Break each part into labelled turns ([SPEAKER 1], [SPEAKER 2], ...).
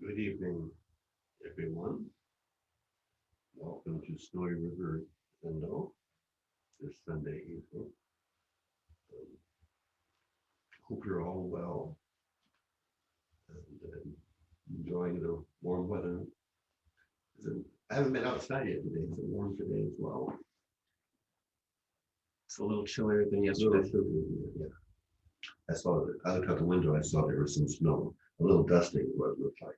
[SPEAKER 1] Good evening, everyone. Welcome to Snowy River Window this Sunday evening. Hope you're all well and enjoying the warm weather. I haven't been outside yet today. It's warm today as well.
[SPEAKER 2] It's a little chillier than
[SPEAKER 1] A little
[SPEAKER 2] yesterday.
[SPEAKER 1] chilly, yeah. I looked out the window, I saw there was some snow, a little dusting what it looked like today.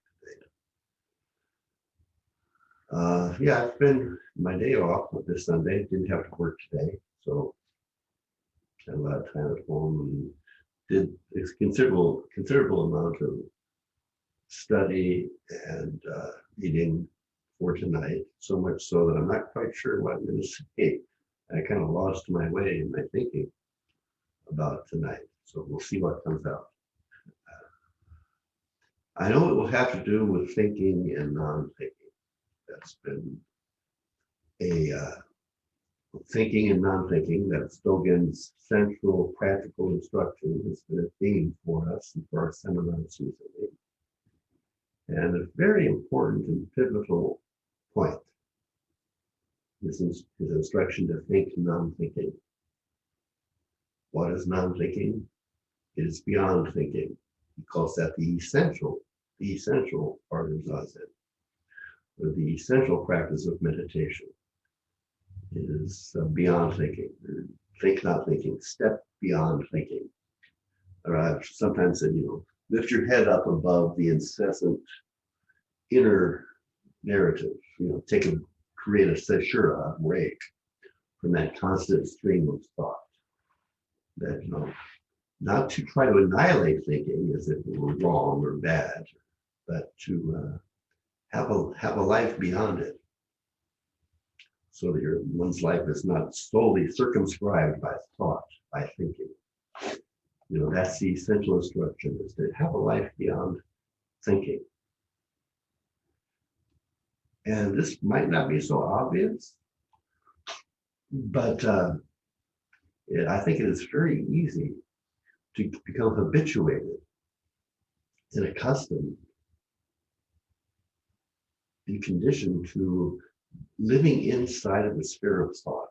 [SPEAKER 1] Yeah, it's been my day off this Sunday. Didn't have to work today, so had a lot of time at home and did a considerable amount of study and reading for tonight. So much so that I'm not quite sure what I'm going to say. I kind of lost my way in my thinking about tonight. So we'll see what comes out. I know it will have to do with thinking and non-thinking. That's been a thinking and non-thinking. That's Dogen's central practical instruction. Has been a theme for us and for our seminars recently. And a very important and pivotal point is his instruction to think non-thinking. What is non-thinking? It is beyond thinking. He calls that the essential part of Zazen, or the essential practice of meditation. It is beyond thinking. Think not thinking, step beyond thinking. Or I've sometimes said, lift your head up above the incessant inner narrative, create a seshura, break from that constant stream of thought. That, not to try to annihilate thinking as if it were wrong or bad, but to have a life beyond it, so that one's life is not solely circumscribed by thought, by thinking. That's the essential instruction, is to have a life beyond thinking. And this might not be so obvious, but I think it is very easy to become habituated and accustomed and conditioned to living inside of the sphere of thought.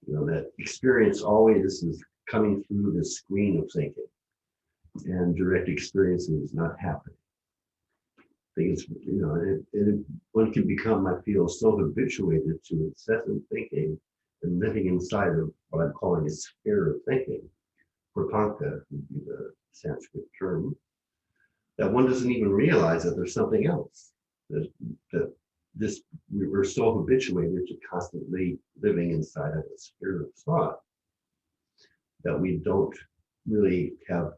[SPEAKER 1] That experience always is coming through the screen of thinking, and direct experience is not happening. I think it's, one can become, I feel, so habituated to incessant thinking and living inside of what I'm calling a sphere of thinking. Prapanka would be the Sanskrit term, that one doesn't even realize that there's something else. We're so habituated to constantly living inside of a sphere of thought that we don't really have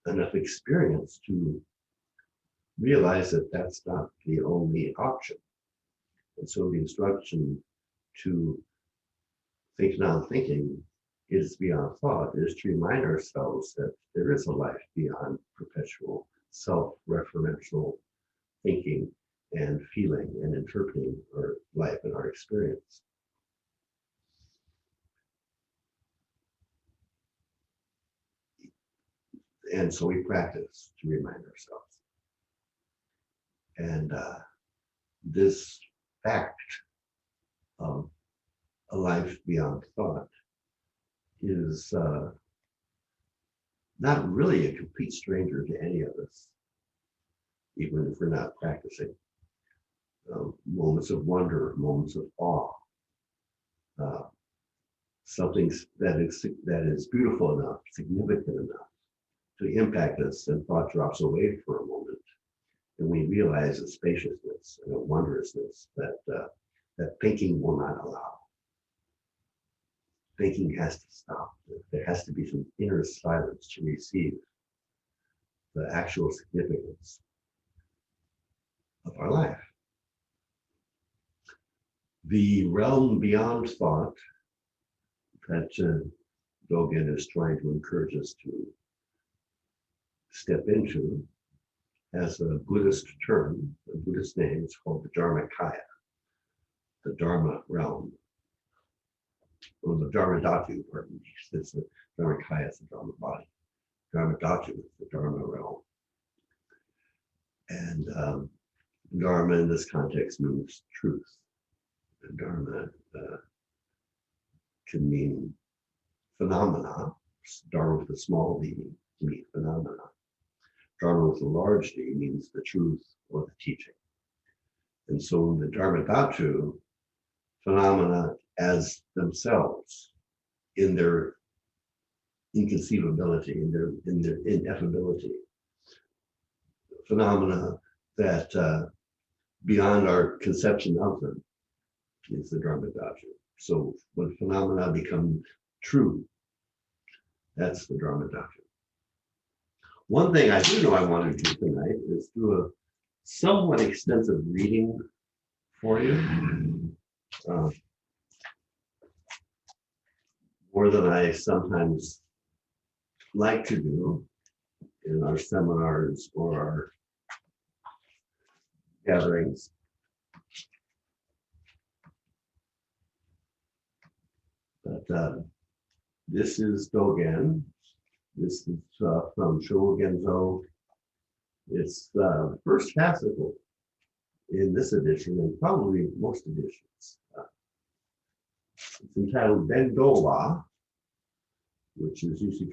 [SPEAKER 1] enough experience to realize that that's not the only option. And so the instruction to think non-thinking is beyond thought, is to remind ourselves that there is a life beyond perpetual self-referential thinking and feeling and interpreting our life and our experience. And so we practice to remind ourselves. And this fact of a life beyond thought is not really a complete stranger to any of us, even if we're not practicing. Moments of wonder, moments of awe, something that is beautiful enough, significant enough to impact us, and thought drops away for a moment, and we realize a spaciousness and a wondrousness that thinking will not allow. Thinking has to stop. There has to be some inner silence to receive the actual significance of our life. The realm beyond thought that Dogen is trying to encourage us to step into has a Buddhist term, a Buddhist name. It's called the Dharmakaya, the Dharma realm. Or the Dharma Dhatu, pardon me. It's the Dharmakaya is the Dharma body. Dharma Dhatu is the Dharma realm. And Dharma in this context means truth. And Dharma can mean phenomena. Dharma with a small d means phenomena. Dharma with a large d means the truth or the teaching. And so the Dharma Dhatu, phenomena as themselves, in their inconceivability, in their ineffability, phenomena that beyond our conception of them is the Dharma Dhatu. So when phenomena become true, that's the Dharma Dhatu. One thing I do know I want to do tonight is do a somewhat extensive reading for you. More than I sometimes like to do in our seminars or our gatherings. But this is Dogen. This is from Shogenzo. It's the first fascicle in this edition and probably most editions. It's entitled Ben-Do-Wa, which is usually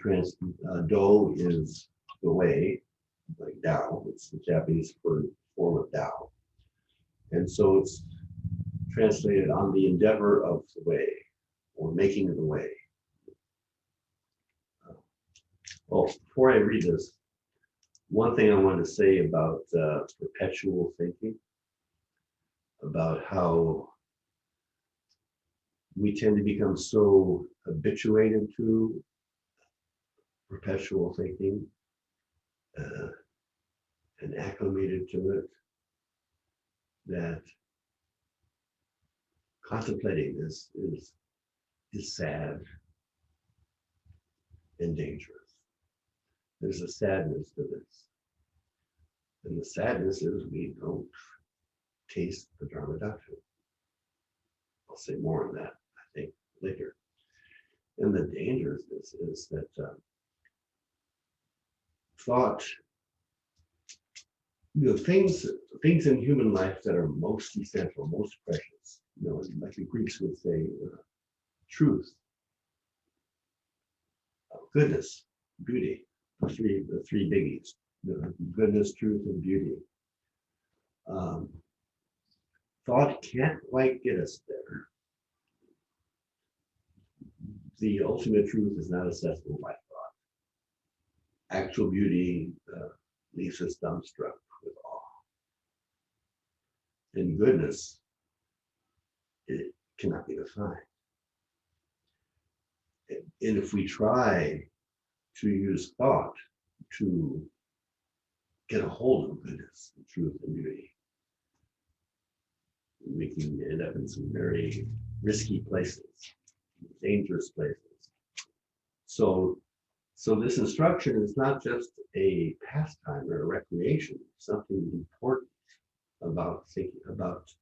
[SPEAKER 1] Do is the way, like Tao. It's the Japanese form of Tao. And so it's translated on the endeavor of the way, or making the way. Before I read this, one thing I want to say about perpetual thinking, about how we tend to become so habituated to perpetual thinking and acclimated to it, that contemplating this is sad and dangerous. There's a sadness to this. And the sadness is we don't taste the Dharma Dhatu. I'll say more on that, I think, later. And the dangerousness is that thought, things in human life that are most essential, most precious, like the Greeks would say, truth, goodness, beauty, the three biggies, goodness, truth, and beauty. Thought can't quite get us there. The ultimate truth is not accessible by thought. Actual beauty leaves us dumbstruck with awe. And goodness, it cannot be defined. And if we try to use thought to get a hold of goodness, and truth, and beauty, we can end up in some very risky places, dangerous places. So this instruction is not just a pastime or a recreation, something important about thinking, not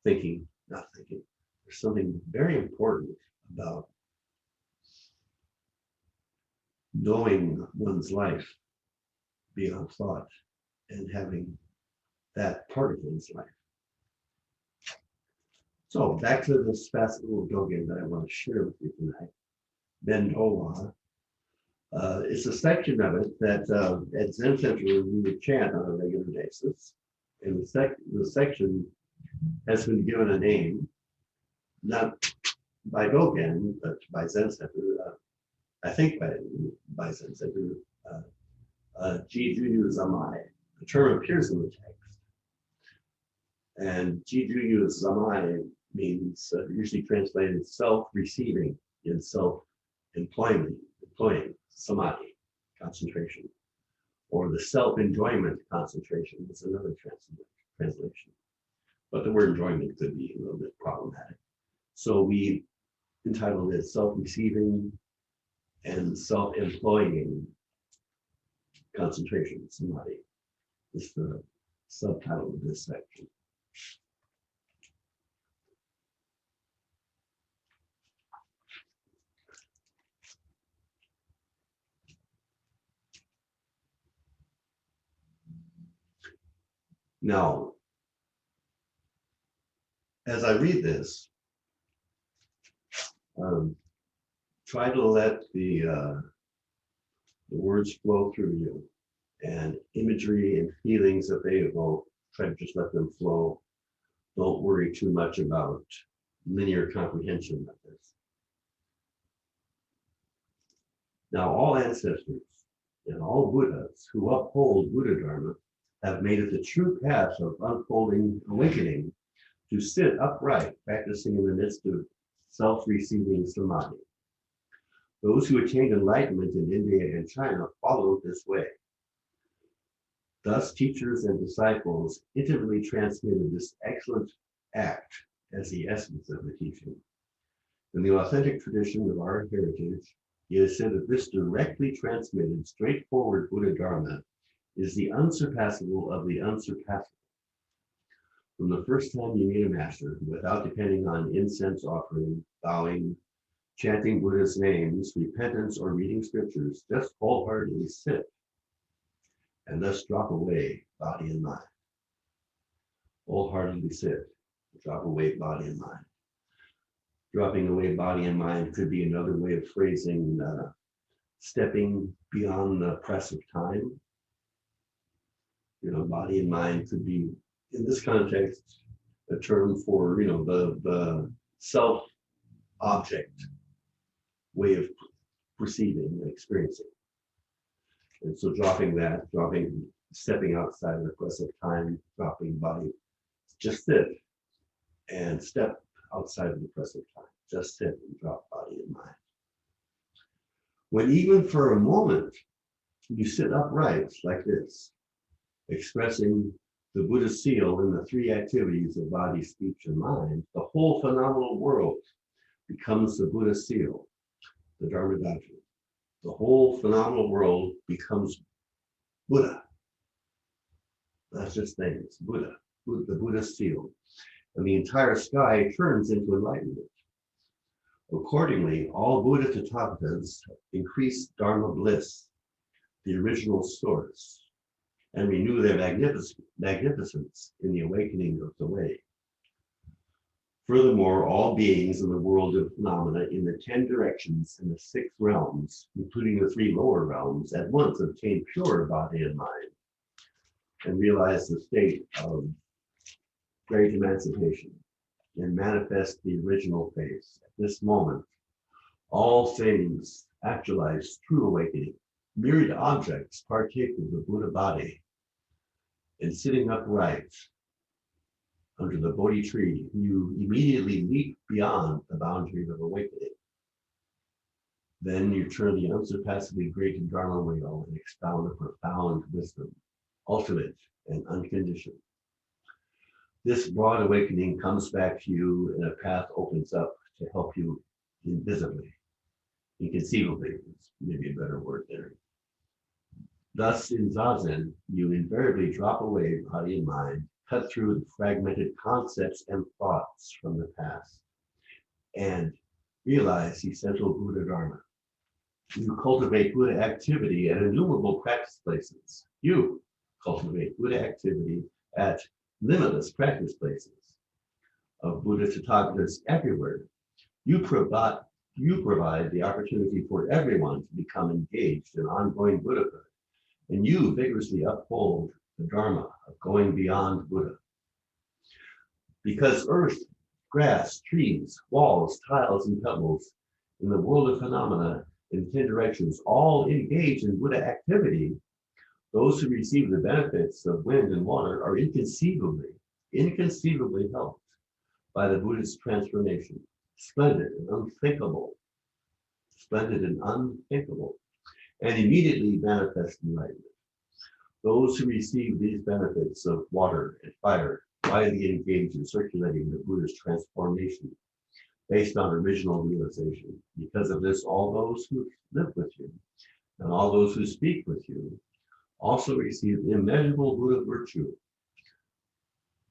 [SPEAKER 1] thinking. There's something very important about knowing one's life beyond thought and having that part of one's life. So back to this fascinating Dogen that I want to share with you tonight, Ben-Do-Wa. It's a section of it that at Zen Center we would chant on a regular basis. And the section has been given a name, not by Dogen, but by Zen Center. I think by Zen Center, Jijuyu Zamai. The term appears in the text. And Jijuyu Zamai means usually translated self-receiving in self-employing, samadhi, concentration, or the self-enjoyment concentration is another translation. But the word enjoyment could be a little bit problematic. So we entitled it self-receiving and self-employing concentration, samadhi, is the subtitle of this section. Now, as I read this, try to let the words flow through you, and imagery and feelings that they evoke, try to just let them flow. Don't worry too much about linear comprehension of this. Now, all ancestors and all Buddhas who uphold Buddha Dharma have made it the true path of unfolding awakening to sit upright, practicing in the midst of self-receiving samadhi. Those who attained enlightenment in India and China followed this way. Thus, teachers and disciples intimately transmitted this excellent act as the essence of the teaching. In the authentic tradition of our heritage, it is said that this directly transmitted, straightforward Buddha Dharma is the unsurpassable of the unsurpassable. From the first time you meet a master, without depending on incense offering, bowing, chanting Buddha's names, repentance, or reading scriptures, just wholeheartedly sit and thus drop away body and mind. Wholeheartedly sit, drop away body and mind. Dropping away body and mind could be another way of phrasing stepping beyond the press of time. Body and mind could be, in this context, a term for, the self-object way of perceiving and experiencing. And so stepping outside of the press of time, dropping body, just sit and step outside of the press of time. Just sit and drop body and mind. When even for a moment you sit upright like this, expressing the Buddha seal in the three activities of body, speech, and mind, the whole phenomenal world becomes the Buddha seal, the Dharma doctrine. The whole phenomenal world becomes Buddha. That's just things, Buddha, the Buddha seal. And the entire sky turns into enlightenment. Accordingly, all Buddha Tathagatas increase Dharma bliss, the original source, and renew their magnificence in the awakening of the way. Furthermore, all beings in the world of phenomena in the 10 directions and the 6 realms, including the 3 lower realms, at once obtain pure body and mind and realize the state of great emancipation and manifest the original face. At this moment, all things actualize true awakening. Myriad objects partake of the Buddha body, and sitting upright under the Bodhi tree, you immediately leap beyond the boundary of awakening. Then you turn the unsurpassably great Dharma wheel and expound a profound wisdom, ultimate and unconditioned. This broad awakening comes back to you, and a path opens up to help you invisibly, inconceivably, is maybe a better word there. Thus, in Zazen, you invariably drop away body and mind, cut through the fragmented concepts and thoughts from the past, and realize essential Buddha Dharma. You cultivate Buddha activity at innumerable practice places. You cultivate Buddha activity at limitless practice places of Buddha Tathagatas everywhere. You provide the opportunity for everyone to become engaged in ongoing Buddhahood, and you vigorously uphold the Dharma of going beyond Buddha. Because earth, grass, trees, walls, tiles, and pebbles in the world of phenomena in 10 directions all engage in Buddha activity, those who receive the benefits of wind and water are inconceivably helped by the Buddha's transformation. Splendid and unthinkable, and immediately manifest enlightenment. Those who receive these benefits of water and fire widely engage in circulating the Buddha's transformation based on original realization. Because of this, all those who live with you and all those who speak with you also receive immeasurable Buddha virtue.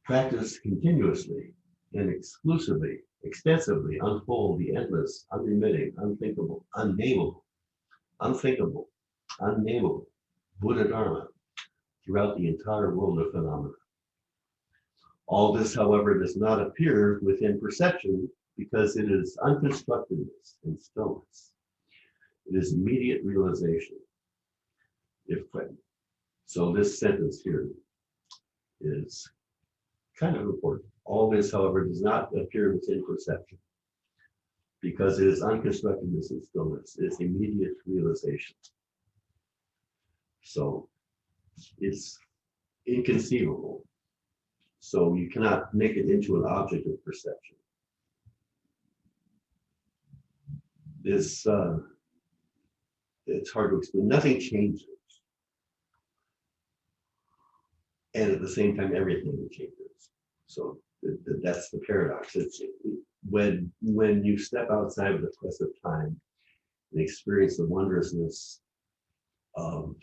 [SPEAKER 1] Practice continuously and exclusively, extensively unfold the endless, unremitting, unthinkable, unnameable Buddha Dharma throughout the entire world of phenomena. All this, however, does not appear within perception because it is unconstructedness and stillness. It is immediate realization, if present. So this sentence here is kind of important. All this, however, does not appear within perception because it is unconstructedness and stillness. It is immediate realization. So it's inconceivable. So you cannot make it into an object of perception. This, it's hard to explain. Nothing changes. And at the same time, everything changes. So that's the paradox. It's when you step outside of the press of time and experience the wondrousness of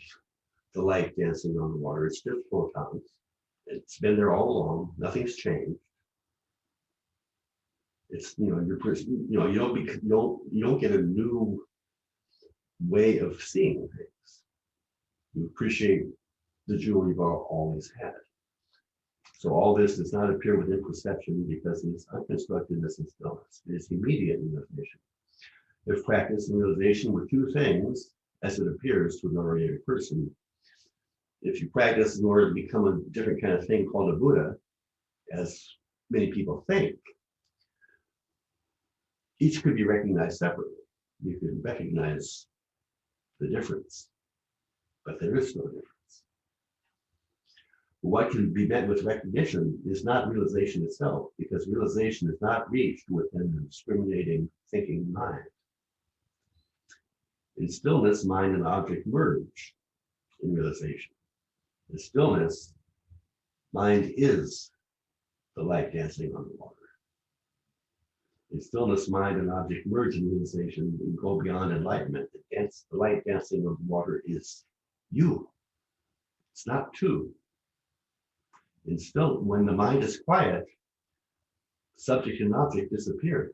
[SPEAKER 1] the light dancing on the water, it's just photons. It's been there all along. Nothing's changed. It's you don't get a new way of seeing things. You appreciate the jewel you've always had. So all this does not appear within perception because it is unconstructedness and stillness. It is immediate realization. If practice and realization were two things, as it appears to an ordinary person, if you practice in order to become a different kind of thing called a Buddha, as many people think, each could be recognized separately. You can recognize the difference, but there is no difference. What can be met with recognition is not realization itself, because realization is not reached within the discriminating thinking mind. In stillness, mind and object merge in realization. In stillness, mind is the light dancing on the water. In stillness, mind and object merge in realization and go beyond enlightenment. The light dancing on the water is you. It's not two. In still, when the mind is quiet, subject and object disappear.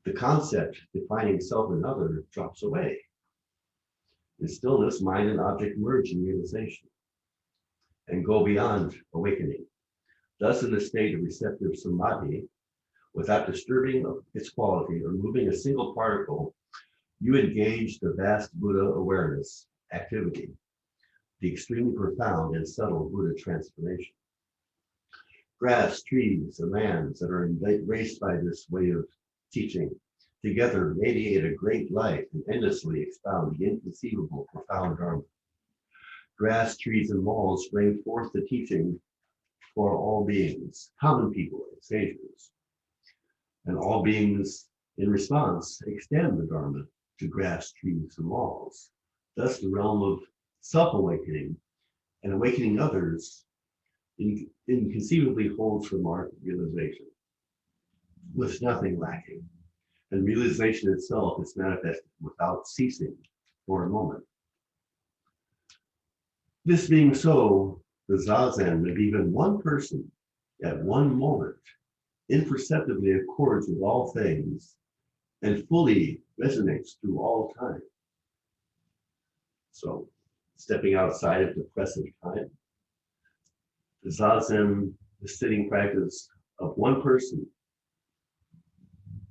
[SPEAKER 1] The concept defining self and other drops away. In stillness, mind and object merge in realization and go beyond awakening. Thus, in the state of receptive samadhi, without disturbing its quality or moving a single particle, you engage the vast Buddha awareness activity, the extremely profound and subtle Buddha transformation. Grass, trees, and lands that are embraced by this way of teaching together radiate a great light and endlessly expound the inconceivable profound Dharma. Grass, trees, and walls bring forth the teaching for all beings, common people and sages. And all beings, in response, extend the Dharma to grass, trees, and walls. Thus, the realm of self-awakening and awakening others inconceivably holds for mark realization, with nothing lacking. And realization itself is manifested without ceasing for a moment. This being so, the zazen of even one person at one moment imperceptibly accords with all things and fully resonates through all time. So, stepping outside of the press of time, the zazen, the sitting practice of one person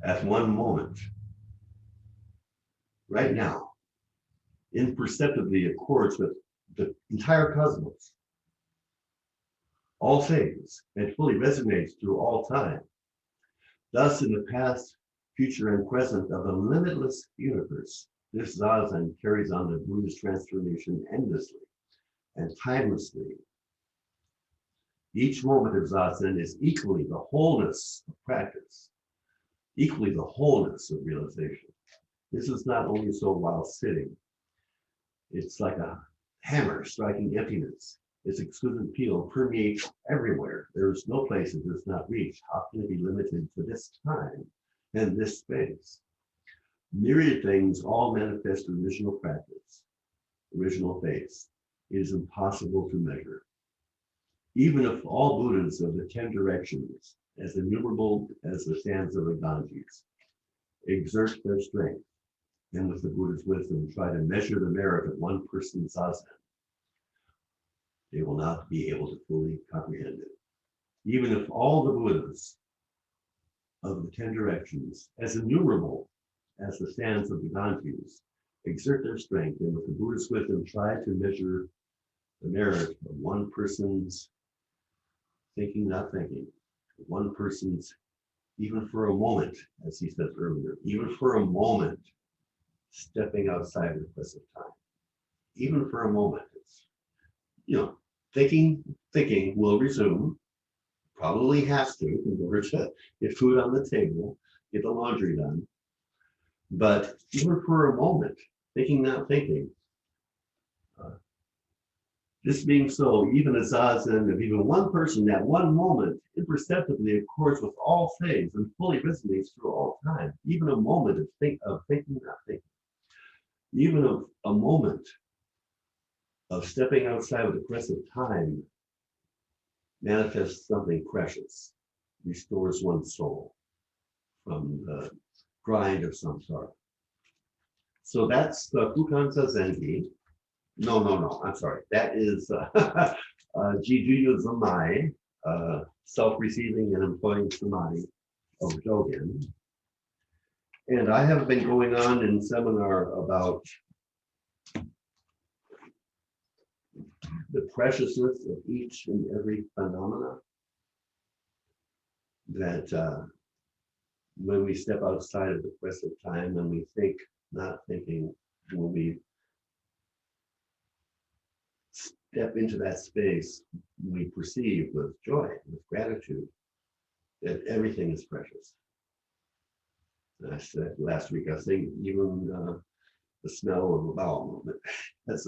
[SPEAKER 1] at one moment, right now, imperceptibly accords with the entire cosmos, all things, and fully resonates through all time. Thus, in the past, future, and present of the limitless universe, this zazen carries on the Buddha's transformation endlessly and timelessly. Each moment of zazen is equally the wholeness of practice, equally the wholeness of realization. This is not only so while sitting. It's like a hammer striking emptiness. Its exquisite appeal permeates everywhere. There is no place it does not reach. How can it be limited to this time and this space? Myriad things all manifest original practice, original faith. It is impossible to measure. Even if all Buddhas of the 10 directions, as innumerable as the sands of the Ganges, exert their strength, and with the Buddha's wisdom try to measure the merit of one person's zazen, they will not be able to fully comprehend it. Even if all the Buddhas of the 10 directions, as innumerable as the sands of the Ganges, exert their strength, and with the Buddhist wisdom try to measure the merit of one person's thinking, not thinking, one person's, even for a moment, as he said earlier, even for a moment, stepping outside the quest of time, even for a moment, it's, thinking will resume, probably has to, in order to get food on the table, get the laundry done. But even for a moment, thinking, not thinking, this being so, even a zazen of even one person, that one moment imperceptibly accords with all things and fully resonates through all time. Even a moment of thinking, not thinking. Even a moment of stepping outside of the quest of time manifests something precious, restores one's soul from the grind of samsara. So that's the Fukansa Zengi. No, I'm sorry. That is Jijuyu Zamai, self-receiving and employing samadhi of Dogen. And I have been going on in seminar about the preciousness of each and every phenomena, that when we step outside of the quest of time, when we think, not thinking, when we step into that space, we perceive with joy, with gratitude, that everything is precious. And I said last week, I was saying even the smell of a bowel movement has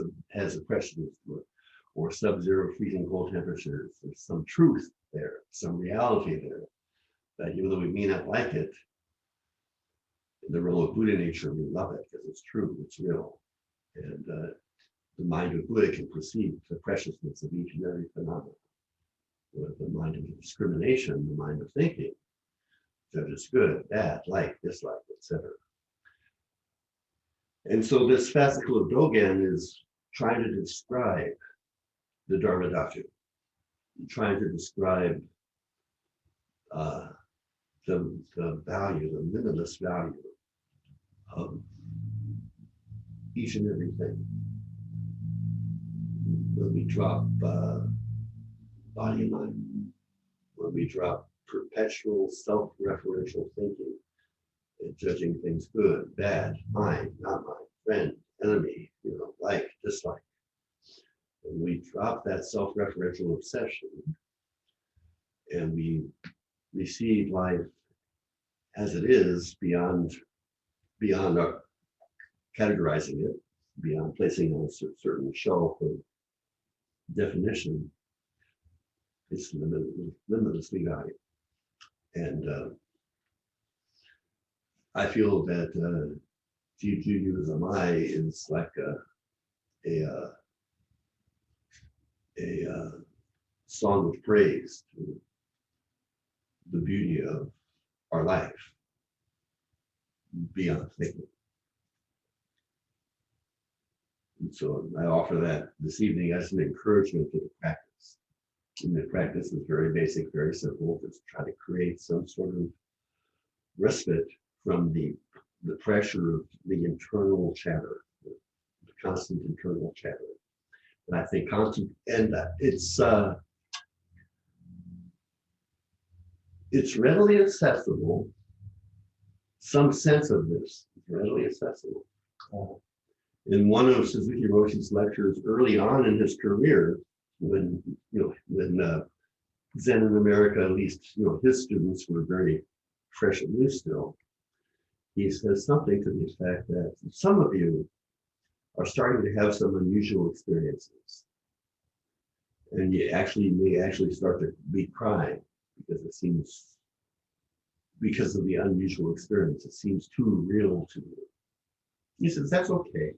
[SPEAKER 1] a preciousness to it, or sub-zero freezing cold temperatures. There's some truth there, some reality there, that even though we may not like it, in the realm of Buddha nature, we love it because it's true, it's real. And the mind of Buddha can perceive the preciousness of each and every phenomenon. With the mind of discrimination, the mind of thinking, judges good, bad, like, dislike, etc. And so this fascicle of Dogen is trying to describe the Dharma Dhatu, trying to describe the value, the limitless value of each and everything. When we drop body and mind, when we drop perpetual self-referential thinking and judging things good, bad, mine, not mine, friend, enemy, like, dislike. And we drop that self-referential obsession and we receive life as it is, beyond our categorizing it, beyond placing on a certain shelf of definition. It's limitlessly valued. And I feel that Jijuyu Zamai is like a song of praise to the beauty of our life beyond thinking. And so I offer that this evening as an encouragement to the practice. And the practice is very basic, very simple. Just try to create some sort of respite from the pressure of the internal chatter, the constant internal chatter. And I think it's readily accessible. Some sense of this is readily accessible. In one of Suzuki Roshi's lectures early on in his career, when Zen in America, at least his students were very fresh and new still, he says something to the effect that some of you are starting to have some unusual experiences, and you may actually start to be crying because of the unusual experience. It seems too real to you. He says that's okay.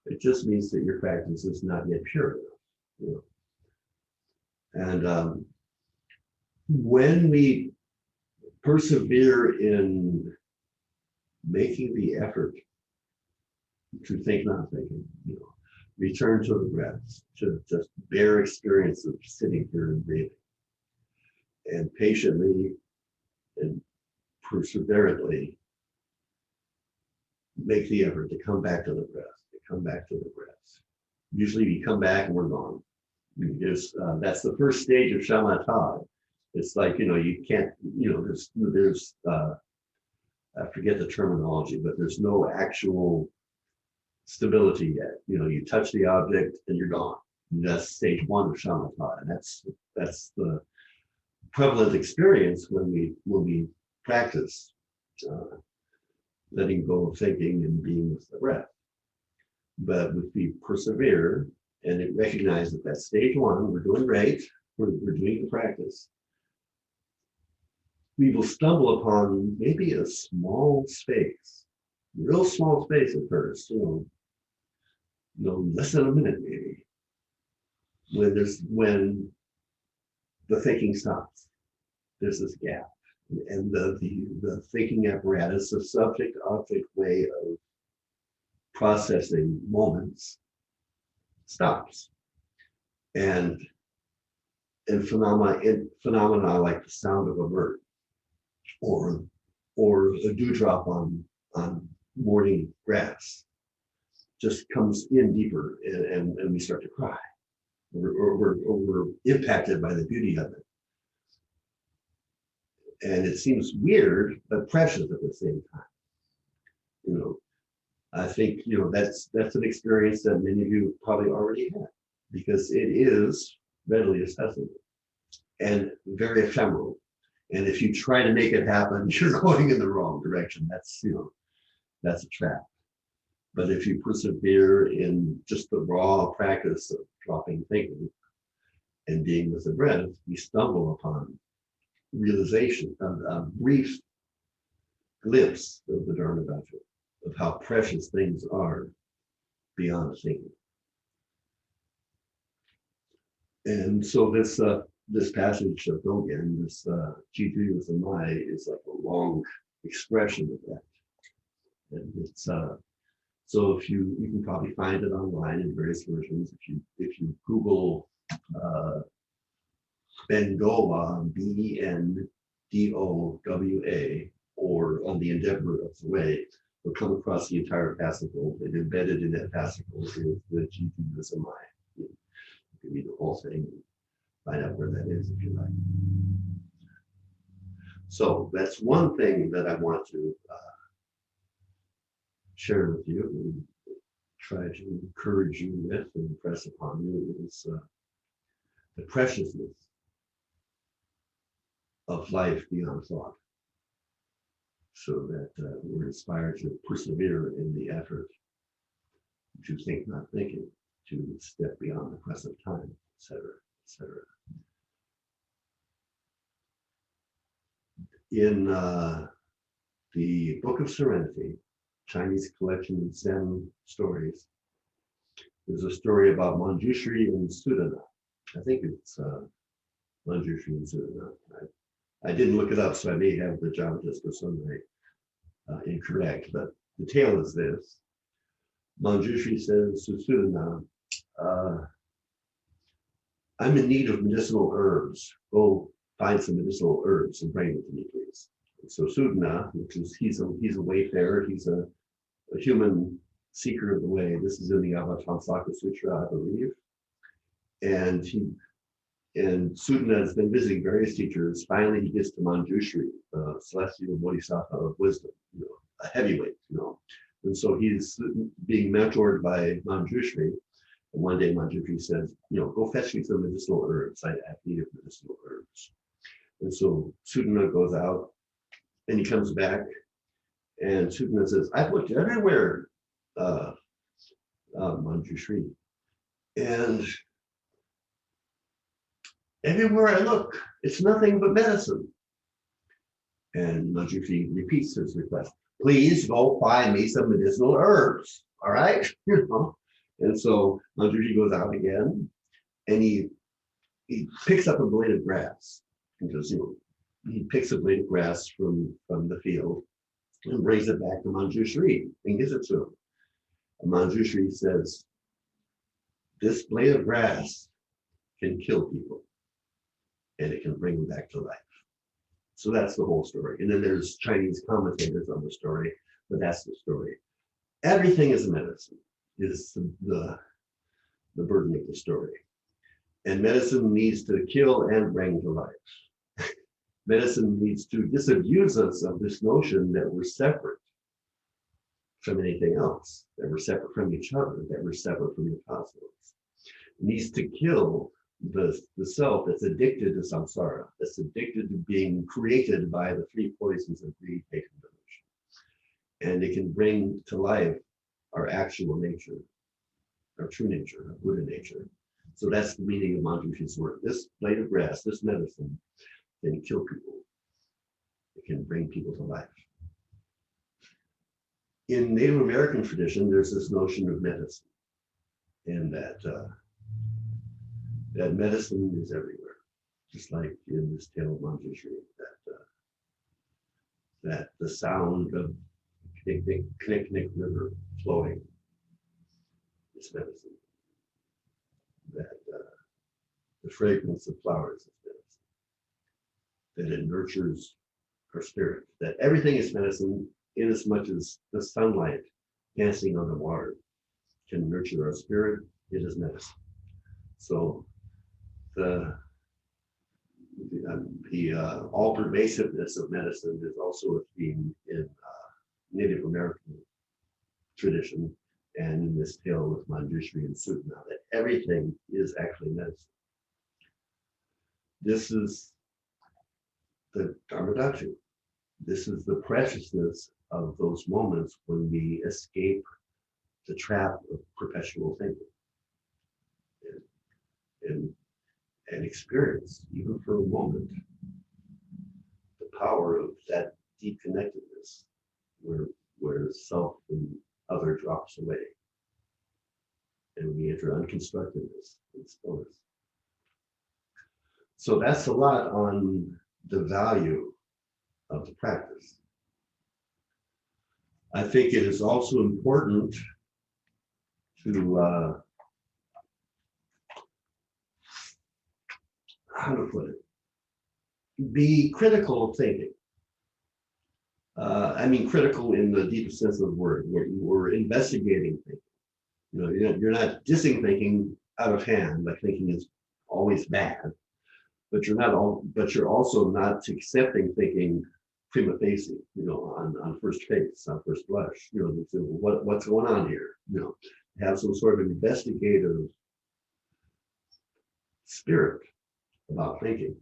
[SPEAKER 1] It just means that your practice is not yet pure enough. And when we persevere in making the effort to think, not thinking, return to the breath, to just bare experience of sitting here and breathing. And patiently and perseveringly make the effort to come back to the breath, to come back to the breath. Usually we come back and we're gone. That's the first stage of shamatha. It's like, you can't, there's I forget the terminology, but there's no actual stability yet. You touch the object and you're gone. And that's stage one of shamatha. And that's the prevalent experience when we practice letting go of thinking and being with the breath. But if we persevere and recognize that that's stage one, we're doing great, we're doing the practice, we will stumble upon maybe a small space, real small space at first, less than a minute maybe, when the thinking stops. There's this gap, and the thinking apparatus, the subject-object way of processing moments stops, and phenomena like the sound of a bird, or a dewdrop on morning grass, just comes in deeper, and we start to cry, or we're impacted by the beauty of it. And it seems weird, but precious at the same time. I think, that's an experience that many of you probably already had, because it is readily accessible and very ephemeral. And if you try to make it happen, you're going in the wrong direction. That's a trap. But if you persevere in just the raw practice of dropping thinking and being with the breath, you stumble upon realization, a brief glimpse of the Dharma Bhaja, of how precious things are beyond thinking. And so this passage of Dogen, this Jitu Samai, is like a long expression of that. And it's so if you can probably find it online in various versions. If you Google Bendowa, BNDOWA, or on the Endeavor of the Way, you'll come across the entire fascicle, and embedded in that fascicle is the Jitu Samai. You can read the whole thing and find out where that is if you like. So that's one thing that I want to share with you and try to encourage you with and impress upon you is the preciousness of life beyond thought, so that we're inspired to persevere in the effort to think not thinking, to step beyond the present time, etc., etc. In the Book of Serenity, Chinese collection of Zen stories, there's a story about Manjushri and Sudana. I think it's Manjushri and Sudana. I didn't look it up, so I may have the Javatas or something incorrect, but the tale is this. Manjushri says to Sudana, I'm in need of medicinal herbs. Go find some medicinal herbs and bring them to me, please. And so Sudana, which is he's a wayfarer, he's a human seeker of the way. This is in the Avatamsaka Sutra, I believe. And Sudana has been visiting various teachers. Finally, he gets to Manjushri, celestial bodhisattva of wisdom, a heavyweight, And so he's being mentored by Manjushri. And one day Manjushri says, go fetch me some medicinal herbs. I need medicinal herbs. And so Sudana goes out and he comes back, and Sudana says, I've looked everywhere, Manjushri. And everywhere I look, it's nothing but medicine. And Manjushri repeats his request. Please go find me some medicinal herbs. All right? And so Manjushri goes out again, and he picks up a blade of grass. Because he picks a blade of grass from the field and brings it back to Manjushri and gives it to him. And Manjushri says, this blade of grass can kill people and it can bring them back to life. So that's the whole story. And then there's Chinese commentators on the story, but that's the story. Everything is medicine, is the burden of the story. And medicine needs to kill and bring to life. Medicine needs to disabuse us of this notion that we're separate from anything else, that we're separate from each other, that we're separate from the cosmos. It needs to kill the self that's addicted to samsara, that's addicted to being created by the three poisons of greed, hate, and delusion. And it can bring to life our actual nature, our true nature, our Buddha nature. So that's the meaning of Manjushi's work. This blade of grass, this medicine, can kill people. It can bring people to life. In Native American tradition, there's this notion of medicine, and that medicine is everywhere, just like in this tale of Manjushri, that the sound of Knik River flowing is medicine. That the fragrance of flowers is medicine. That it nurtures our spirit. That everything is medicine, in as much as the sunlight dancing on the water can nurture our spirit, it is medicine. So the all pervasiveness of medicine is also a theme in Native American tradition and in this tale with Manjushri and Sutana, that everything is actually medicine. This is the Dharma. This is the preciousness of those moments when we escape the trap of perpetual thinking and experience, even for a moment, the power of that deep connectedness where self and other drops away and we enter unconstructedness and stillness. So that's a lot on the value of the practice. I think it is also important to how to put it, be critical of thinking. I mean critical in the deepest sense of the word, where we're investigating thinking. You know, you're not dissing thinking out of hand, like thinking is always bad, but you're also not accepting thinking prima facie, you know, on first face, on first blush, you know, what's going on here, you know, have some sort of investigative spirit about thinking.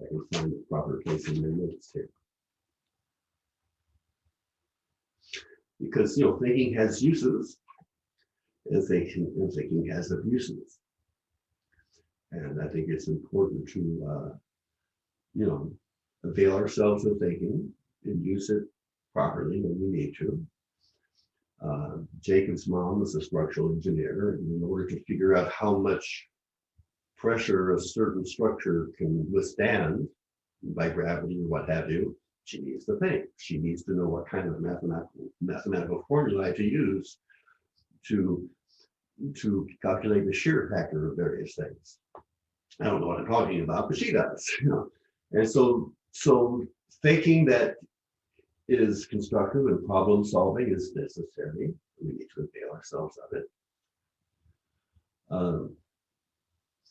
[SPEAKER 1] I can find the proper place in their notes here. Because, you know, thinking has uses, and thinking has abuses. And I think it's important to, you know, avail ourselves of thinking and use it properly when we need to. Jacob's mom was a structural engineer, and in order to figure out how much pressure a certain structure can withstand by gravity or what have you, she needs to think. She needs to know what kind of mathematical formula to use to calculate the shear factor of various things. I don't know what I'm talking about, but she does. You know? And so thinking that is constructive and problem solving is necessary. We need to avail ourselves of it.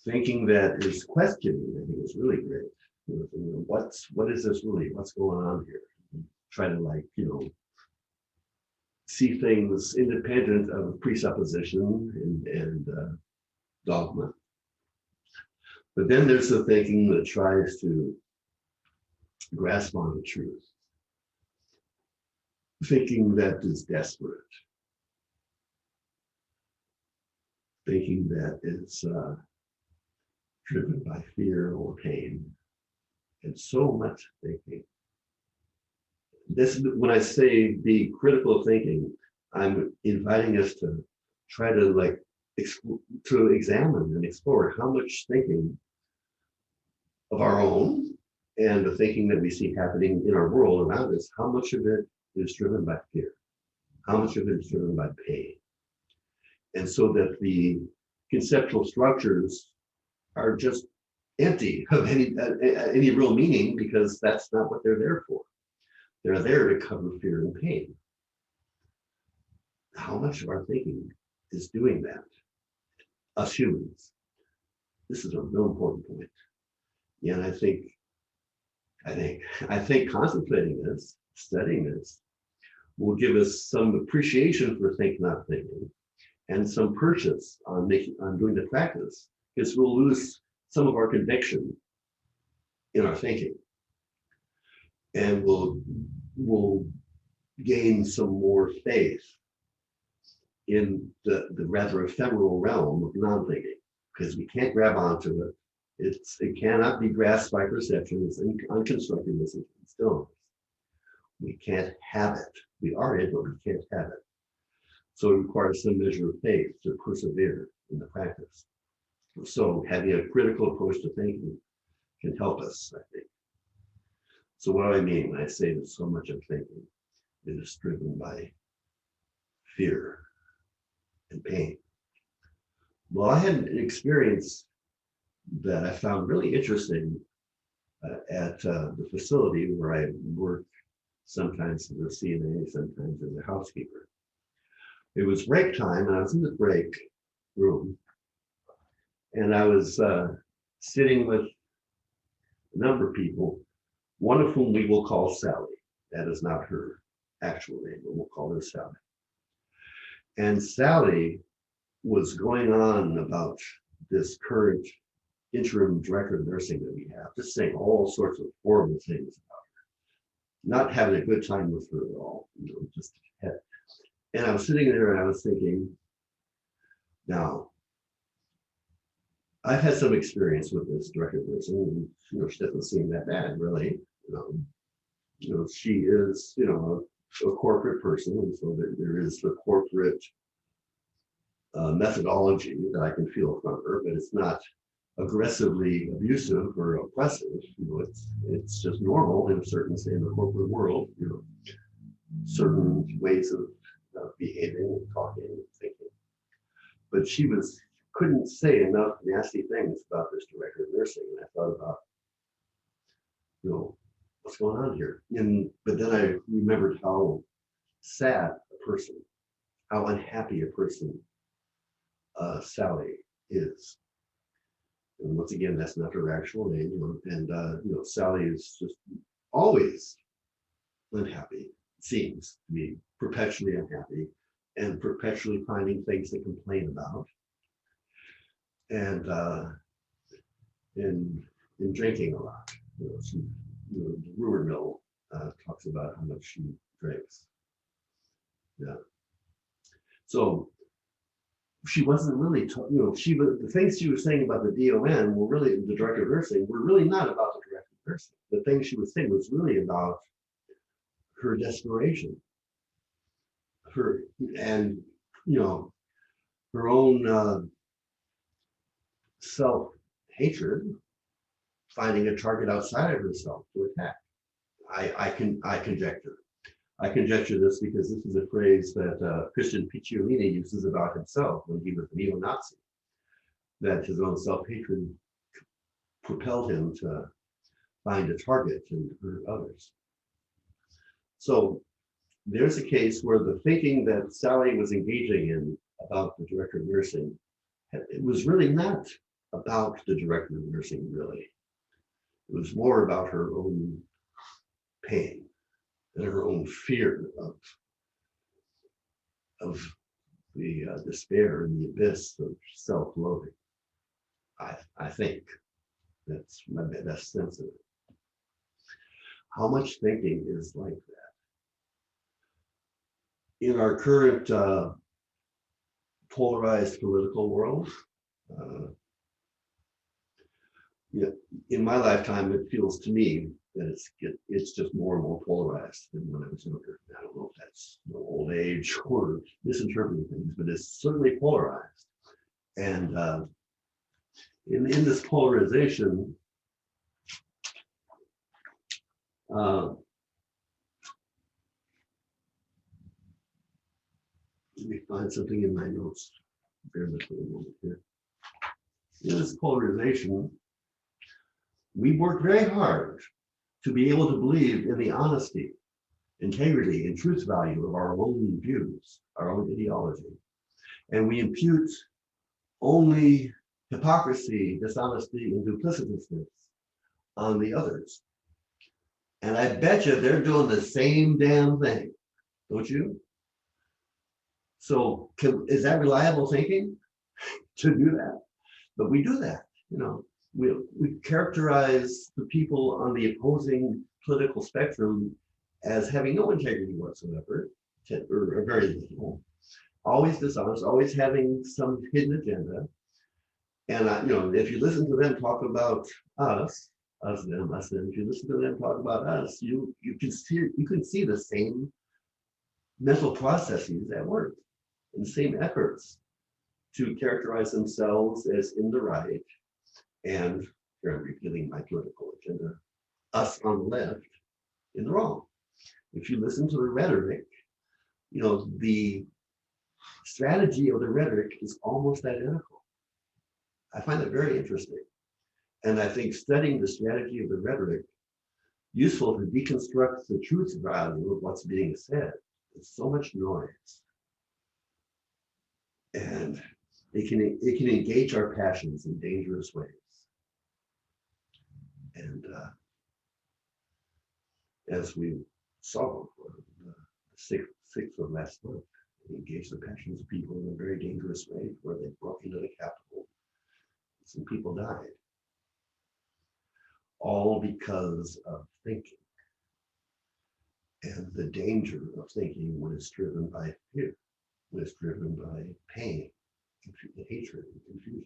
[SPEAKER 1] Thinking that is questioning, I think, is really great. You know, what is this really? What's going on here? Try to, like, you know, see things independent of presupposition and dogma. But then there's the thinking that tries to grasp onto truth. Thinking that is desperate. Thinking that is driven by fear or pain. And so much thinking. This, when I say be critical thinking, I'm inviting us to try to, like, to examine and explore how much thinking of our own and the thinking that we see happening in our world around us, how much of it is driven by fear? How much of it is driven by pain? And so that the conceptual structures are just empty of any real meaning, because that's not what they're there for. They're there to cover fear and pain. How much of our thinking is doing that? Us humans. This is a real important point. Yeah, and I think contemplating this, studying this, will give us some appreciation for think not thinking, and some purchase on doing the practice, because we'll lose some of our conviction in our thinking, and we'll gain some more faith in the rather ephemeral realm of non-thinking, because we can't grab onto it. It cannot be grasped by perception. It's unconstructed stillness. We can't have it. We are it, but we can't have it. So it requires some measure of faith to persevere in the practice. So having a critical approach to thinking can help us, I think. So what do I mean when I say that so much of thinking is driven by fear and pain? Well, I had an experience that I found really interesting at the facility where I work, sometimes as a CNA, sometimes as a housekeeper. It was break time, and I was in the break room, and I was sitting with a number of people, one of whom we will call Sally. That is not her actual name, but we'll call her Sally. And Sally was going on about this current interim director of nursing that we have, just saying all sorts of horrible things about her, not having a good time with her at all, and I was sitting there and I was thinking, now, I've had some experience with this director of nursing, and she doesn't seem that bad, really. She is, a corporate person, and so there is the corporate methodology that I can feel from her, but it's not aggressively abusive or oppressive. It's just normal in the corporate world. Certain ways of behaving and talking and thinking. But she couldn't say enough nasty things about this director of nursing, and I thought about, what's going on here? But then I remembered how sad a person, how unhappy a person Sally is. And once again, that's not her actual name, and Sally is just always unhappy, seems to be perpetually unhappy, and perpetually finding things to complain about, and in drinking a lot. The rumor mill talks about how much she drinks. Yeah. So she wasn't really, the things she was saying about the DON were really, the director of nursing, were really not about the director of nursing. The thing she was saying was really about her desperation, her own self-hatred, finding a target outside of herself to attack. I conjecture. I conjecture this because this is a phrase that Christian Picciolini uses about himself when he was a neo-Nazi, that his own self-hatred propelled him to find a target and hurt others. So there's a case where the thinking that Sally was engaging in about the director of nursing, it was really not about the director of nursing, really. It was more about her own pain and her own fear of the despair and the abyss of self-loathing. I think that's my best sense of it. How much thinking is like that? In our current polarized political world, in my lifetime, it feels to me that it's just more and more polarized than when I was younger. I don't know if that's old age or misinterpreting things, but it's certainly polarized. And in this polarization, let me find something in my notes. bear with me for a moment here. In this polarization, we work very hard to be able to believe in the honesty, integrity, and truth value of our own views, our own ideology. And we impute only hypocrisy, dishonesty, and duplicitousness on the others. And I bet you they're doing the same damn thing, don't you? So is that reliable thinking to do that? But we do that, you know. We characterize the people on the opposing political spectrum as having no integrity whatsoever, or very little, always dishonest, always having some hidden agenda. And you know, if you listen to them talk about us, them, if you listen to them talk about us, you can see the same mental processes at work, and the same efforts to characterize themselves as in the right, and here I'm repeating my political agenda, us on the left in the wrong. If you listen to the rhetoric, you know, the strategy of the rhetoric is almost identical. I find it very interesting. And I think studying the strategy of the rhetoric useful to deconstruct the truth value of what's being said. There's so much noise. And it can engage our passions in dangerous ways. And as we saw the sixth of last month, it engaged the passions of people in a very dangerous way, where they broke into the Capitol. Some people died, all because of thinking. And the danger of thinking when it's driven by fear, when it's driven by pain, hatred, and confusion.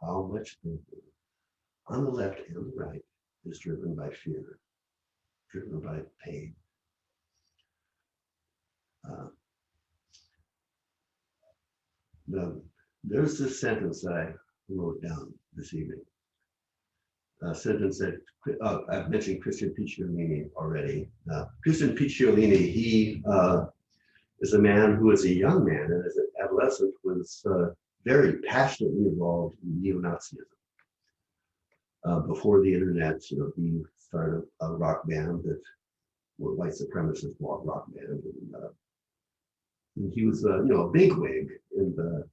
[SPEAKER 1] How much thinking on the left and the right is driven by fear, driven by pain. Now, there's this sentence that I wrote down this evening. A sentence that I've mentioned Christian Picciolini already. Christian Picciolini, he is a man who is a young man and as an adolescent was very passionately involved in neo-Nazism. Before the internet, you know, he started a rock band that were white supremacist rock band, and he was, you know, a bigwig in the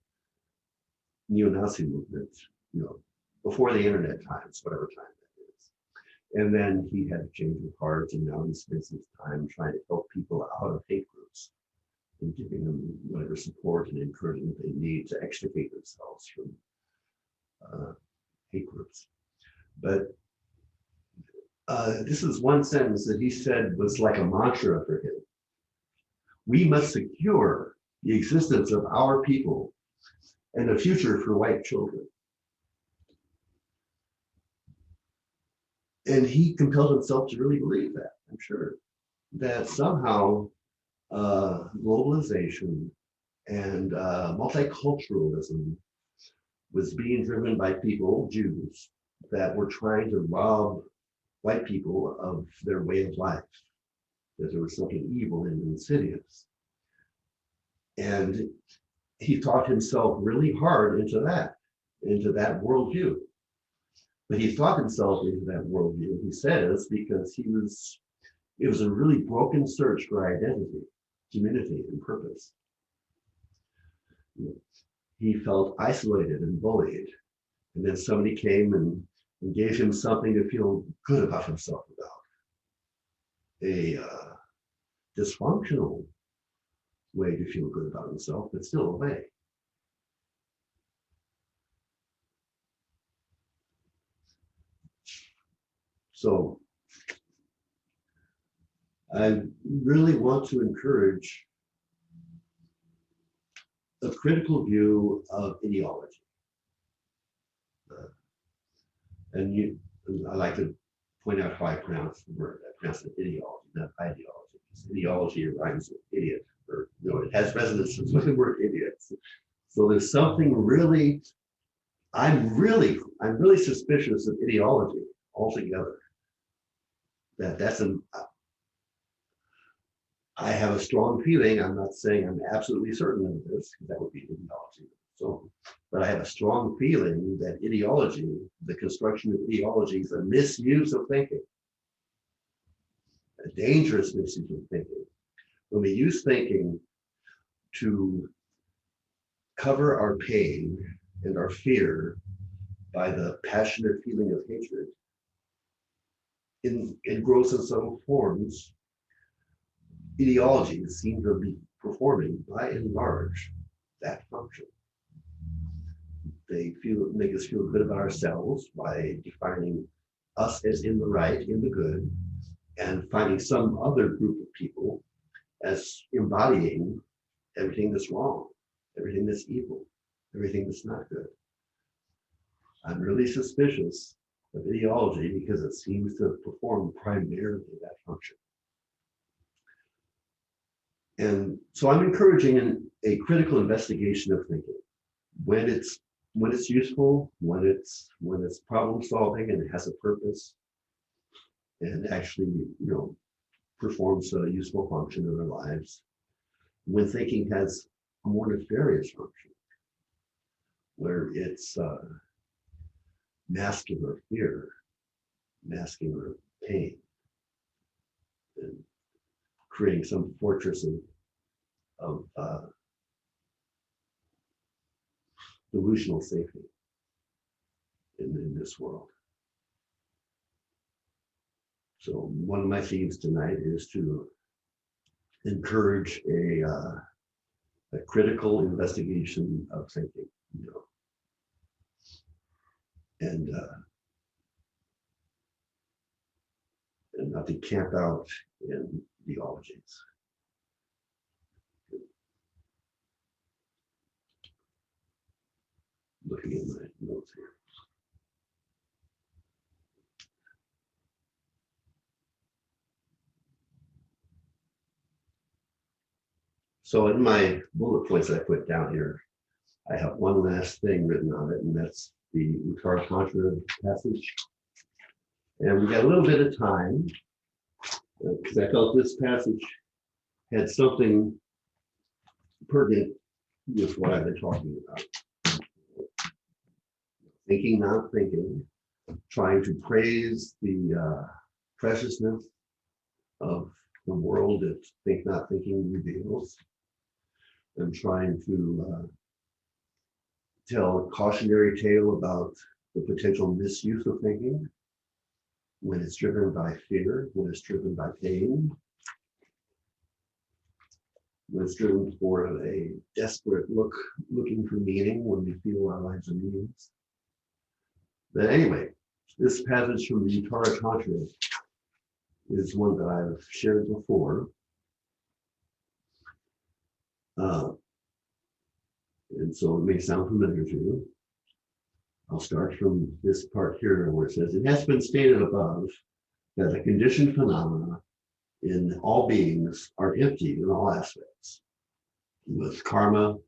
[SPEAKER 1] neo-Nazi movement, you know, before the internet times, whatever time that is. And then he had a change of heart, and now he spends his time trying to help people out of hate groups and giving them whatever support and encouragement they need to extricate themselves from hate groups. But this is one sentence that he said was like a mantra for him. We must secure the existence of our people and a future for white children. And he compelled himself to really believe that, I'm sure, that somehow globalization and multiculturalism was being driven by people, Jews, that were trying to rob white people of their way of life, that there was something evil and insidious. And he thought himself really hard into that worldview. But he thought himself into that worldview, he says, because it was a really broken search for identity, community, and purpose. He felt isolated and bullied. And then somebody came and gave him something to feel good about himself about. A dysfunctional way to feel good about himself, but still a way. So I really want to encourage a critical view of ideology. And I like to point out how I pronounce the word. I pronounce it ideology, not ideology. Because ideology rhymes with idiot, or you know, it has resonance with the word idiot. So there's something really, I'm really suspicious of ideology altogether. I have a strong feeling, I'm not saying I'm absolutely certain of this, because that would be ideology. So, but I have a strong feeling that ideology, the construction of ideology, is a misuse of thinking, a dangerous misuse of thinking. When we use thinking to cover our pain and our fear by the passionate feeling of hatred, in gross and subtle forms, ideologies seem to be performing, by and large, that function. They make us feel good about ourselves by defining us as in the right, in the good, and finding some other group of people as embodying everything that's wrong, everything that's evil, everything that's not good. I'm really suspicious of ideology because it seems to perform primarily that function. And so I'm encouraging a critical investigation of thinking when it's useful, when it's problem solving and it has a purpose, and actually, performs a useful function in our lives. When thinking has a more nefarious function, where it's masking our fear, masking our pain, and creating some fortress of delusional safety in this world. So one of my themes tonight is to encourage a critical investigation of thinking, and not to camp out in ideologies. Looking at my notes here. So in my bullet points I put down here, I have one last thing written on it, and that's the Uttara Tantra passage. And we got a little bit of time because I felt this passage had something pertinent with what I've been talking about. Thinking, not thinking, trying to praise the preciousness of the world that think, not thinking reveals, and trying to tell a cautionary tale about the potential misuse of thinking when it's driven by fear, when it's driven by pain, when it's driven for a desperate looking for meaning when we feel our lives are meaningless. But anyway, this passage from the Uttara Tantra is one that I've shared before. And so it may sound familiar to you. I'll start from this part here where it says, it has been stated above that the conditioned phenomena in all beings are empty in all aspects, with karma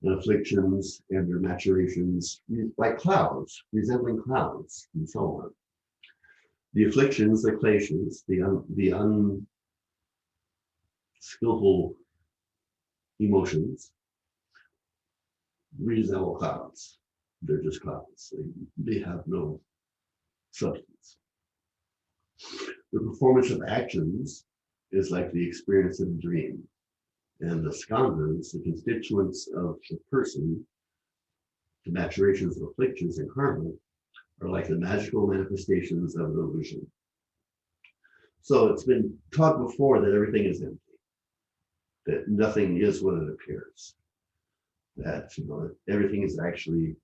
[SPEAKER 1] and afflictions and their maturations like clouds, resembling clouds, and so on. The afflictions, the clashes, the unskillful emotions resemble clouds. They're just clouds. They have no substance. The performance of actions is like the experience of a dream. And the skandhas, the constituents of the person, the maturations of afflictions and karma, are like the magical manifestations of an illusion. So it's been taught before that everything is empty, that nothing is what it appears, that everything is actually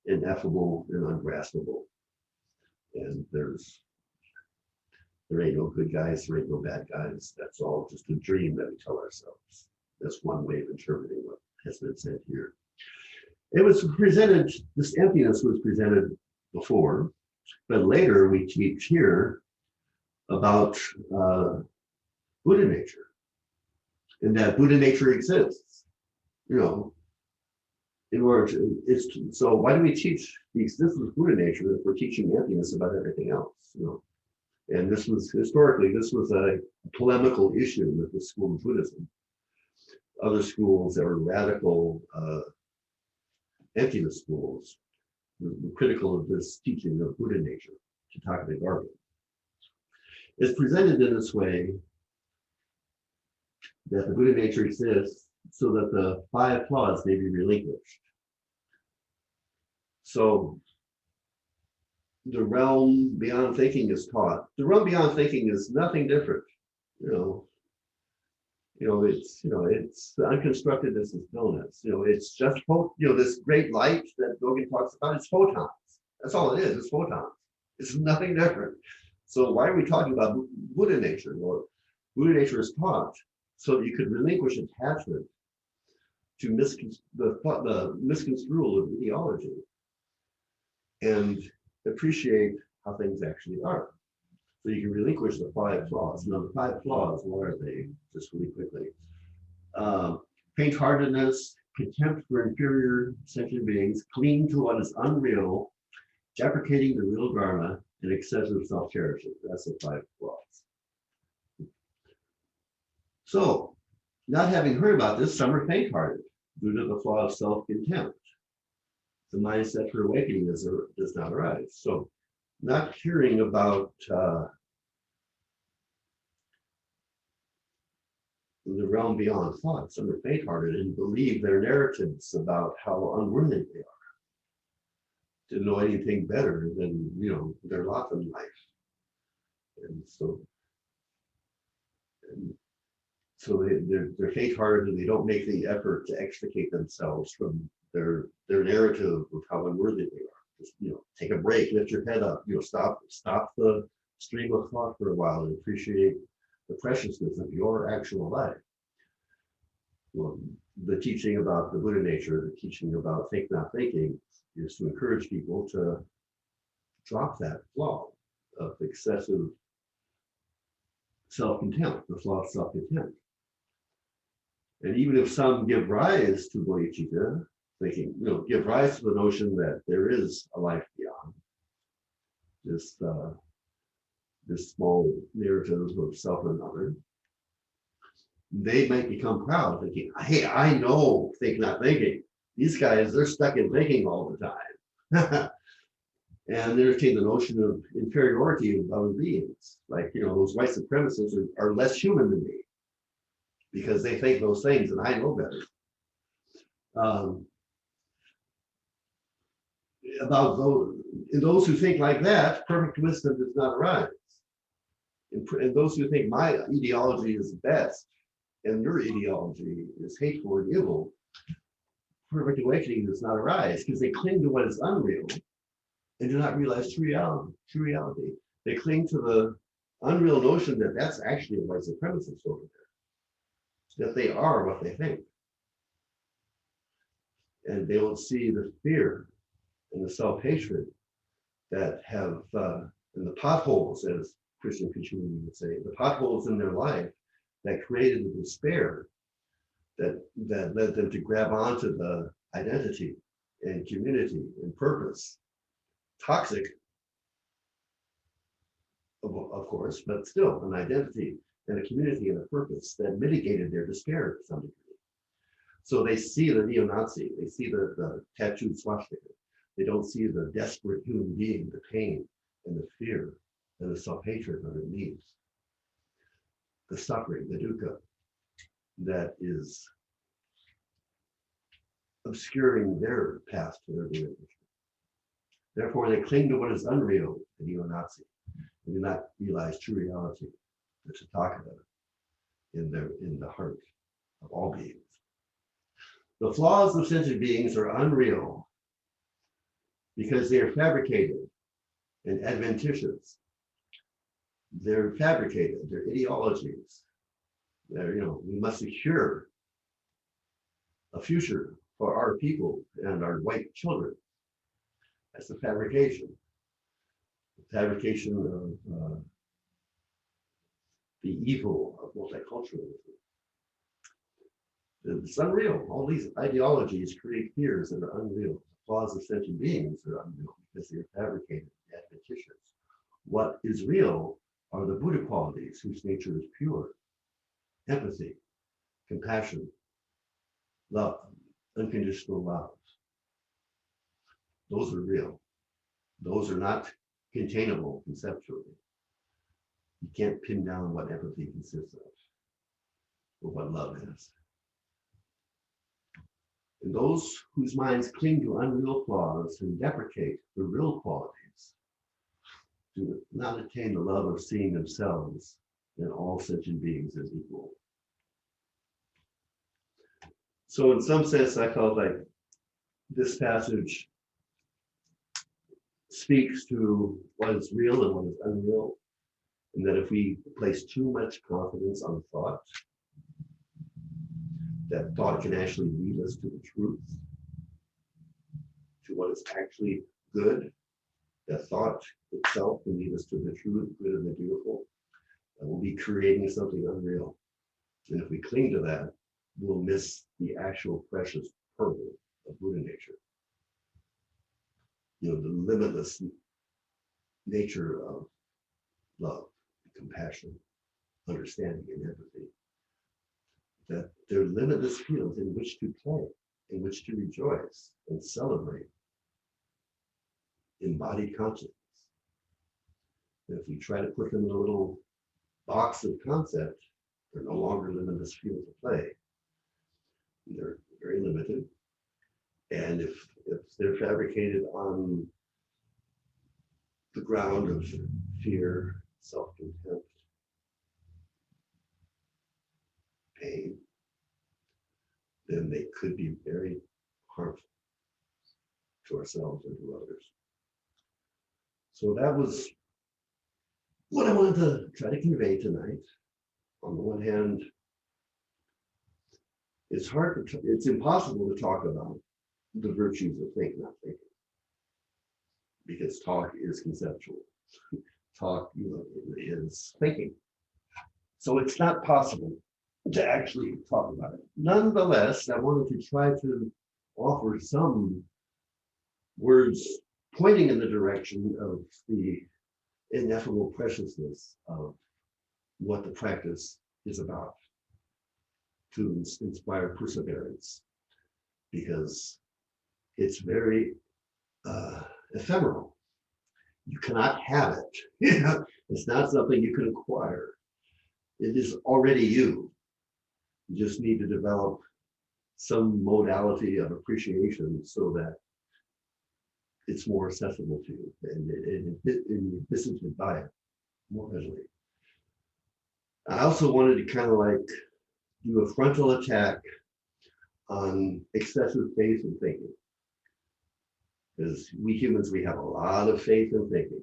[SPEAKER 1] ineffable and ungraspable, and there ain't no good guys, there ain't no bad guys. That's all just a dream that we tell ourselves. That's one way of interpreting what has been said here. It was presented, this emptiness was presented before, but later we teach here about Buddha nature, and that Buddha nature exists. In order to, so why do we teach the existence of Buddha nature if we're teaching emptiness about everything else? And this was historically, this was a polemical issue with the school of Buddhism. Other schools that were radical emptiness schools were critical of this teaching of Buddha nature, Tathagata Dharma. It's presented in this way that the Buddha nature exists so that the 5 flaws may be relinquished. So the realm beyond thinking is taught. The realm beyond thinking is nothing different. It's the unconstructedness of stillness. It's just this great light that Dogen talks about. It's photons. That's all it is. It's photons. It's nothing different. So why are we talking about Buddha nature? Well, Buddha nature is taught so that you could relinquish attachment to the misconstrual of ideology and appreciate how things actually are. So you can relinquish the 5 flaws. Now, the 5 flaws, what are they? Just really quickly. Faint-heartedness, contempt for inferior sentient beings, clinging to what is unreal, deprecating the real Dharma, and excessive self-cherishing. That's the 5 flaws. So, not having heard about this, some are faint-hearted due to the flaw of self-contempt. The mindset for awakening does not arise. So, not hearing about the realm beyond thought. Some are faint-hearted and believe their narratives about how unworthy they are to know anything better than their lot in life. And so they're faint-hearted and they don't make the effort to extricate themselves from their narrative of how unworthy they are. Just take a break, lift your head up, stop the stream of thought for a while and appreciate the preciousness of your actual life. Well, the teaching about the Buddha nature, the teaching about think not thinking, is to encourage people to drop that flaw of excessive self-contempt, the flaw of self-contempt. And even if some give rise to bodhicitta, thinking, give rise to the notion that there is a life beyond this small narrative of self and other, they might become proud, thinking, hey, I know think not thinking. These guys, they're stuck in thinking all the time. And entertain the notion of inferiority of other beings. Like, those white supremacists are less human than me because they think those things and I know better. About those who think like that, perfect wisdom does not arise. And those who think my ideology is best and your ideology is hateful and evil, perfect awakening does not arise because they cling to what is unreal and do not realize true reality. They cling to the unreal notion that that's actually a white supremacist over there, that they are what they think. And they don't see the fear and the self-hatred that have, and the potholes, as Christian preaching would say, the potholes in their life that created the despair that led them to grab onto the identity and community and purpose. Toxic, of course, but still an identity and a community and a purpose that mitigated their despair to some degree. So they see the neo-Nazi, they see the tattooed swastika. They don't see the desperate human being, the pain and the fear and the self-hatred underneath. The suffering, the dukkha, that is obscuring their path to their realization. Therefore, they cling to what is unreal, the neo-Nazi, and do not realize true reality, the Tathagata, in the heart of all beings. The flaws of sentient beings are unreal because they are fabricated and adventitious. They're fabricated, they're ideologies. We must secure a future for our people and our white children. That's the fabrication. The fabrication of the evil of multiculturalism. It's unreal. All these ideologies create fears that are unreal. The flaws of sentient beings are unreal because they are fabricated, adventitious. What is real are the Buddha qualities whose nature is pure. Empathy, compassion, love, unconditional love, Those are real. Those are not containable conceptually. You can't pin down what empathy consists of or what love is. And those whose minds cling to unreal flaws and deprecate the real qualities do not attain the love of seeing themselves and all sentient beings as equal. So in some sense, I felt like this passage speaks to what is real and what is unreal, and that if we place too much confidence on thought, that thought can actually lead us to the truth, to what is actually good. That thought itself can lead us to the true, the good, and the beautiful. And we'll be creating something unreal. And if we cling to that, we'll miss the actual precious pearl of Buddha nature. You know, the limitless nature of love, compassion, understanding, and empathy. That they're limitless fields in which to play, in which to rejoice and celebrate embodied consciousness. And if we try to put them in a little box of concept, they're no longer limitless fields of play. They're very limited. And if they're fabricated on the ground of fear, self-contempt, pain, then they could be very harmful to ourselves and to others. So that was what I wanted to try to convey tonight. On the one hand, it's impossible to talk about the virtues of think, not thinking, because talk is conceptual. Talk, is thinking. So it's not possible to actually talk about it. Nonetheless, I wanted to try to offer some words pointing in the direction of the ineffable preciousness of what the practice is about, to inspire perseverance, because it's very ephemeral. You cannot have it. It's not something you can acquire. It is already you. You just need to develop some modality of appreciation so that it's more accessible to you, and you're visited by it more readily. I also wanted to kind of like do a frontal attack on excessive faith in thinking. Because we humans, we have a lot of faith in thinking,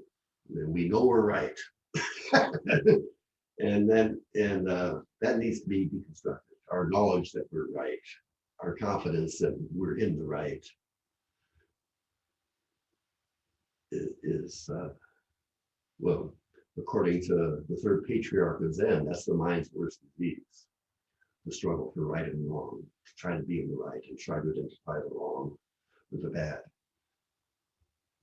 [SPEAKER 1] and we know we're right. and that needs to be deconstructed. Our knowledge that we're right, our confidence that we're in the right is well, according to the third patriarch of Zen, that's the mind's worst disease. The struggle for right and wrong, to try to be in the right and try to identify the wrong with the bad.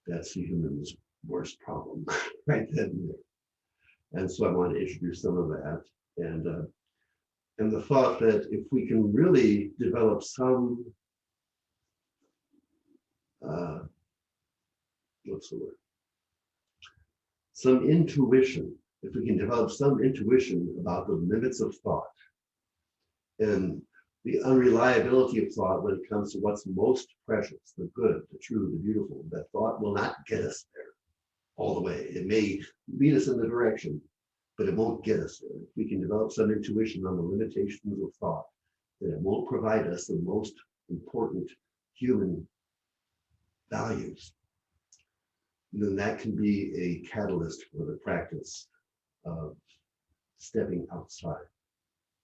[SPEAKER 1] That's the human's worst problem, right then and there. And so I want to introduce some of that, and the thought that if we can really develop some what's the word? Some intuition, if we can develop some intuition about the limits of thought and the unreliability of thought when it comes to what's most precious, the good, the true, the beautiful, that thought will not get us there all the way. It may lead us in the direction, but it won't get us there. If we can develop some intuition on the limitations of thought, then it won't provide us the most important human values, then that can be a catalyst for the practice of stepping outside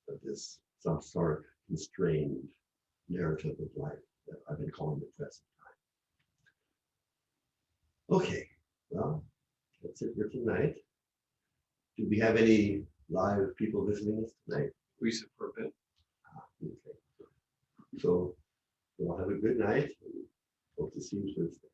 [SPEAKER 1] of this samsaric constrained narrative of life that I've been calling the present time. Okay, well, that's it for tonight. Do we have any live people visiting us tonight?
[SPEAKER 2] We sit for a bit.
[SPEAKER 1] Okay. So we'll have a good night and hope to see you Thursday.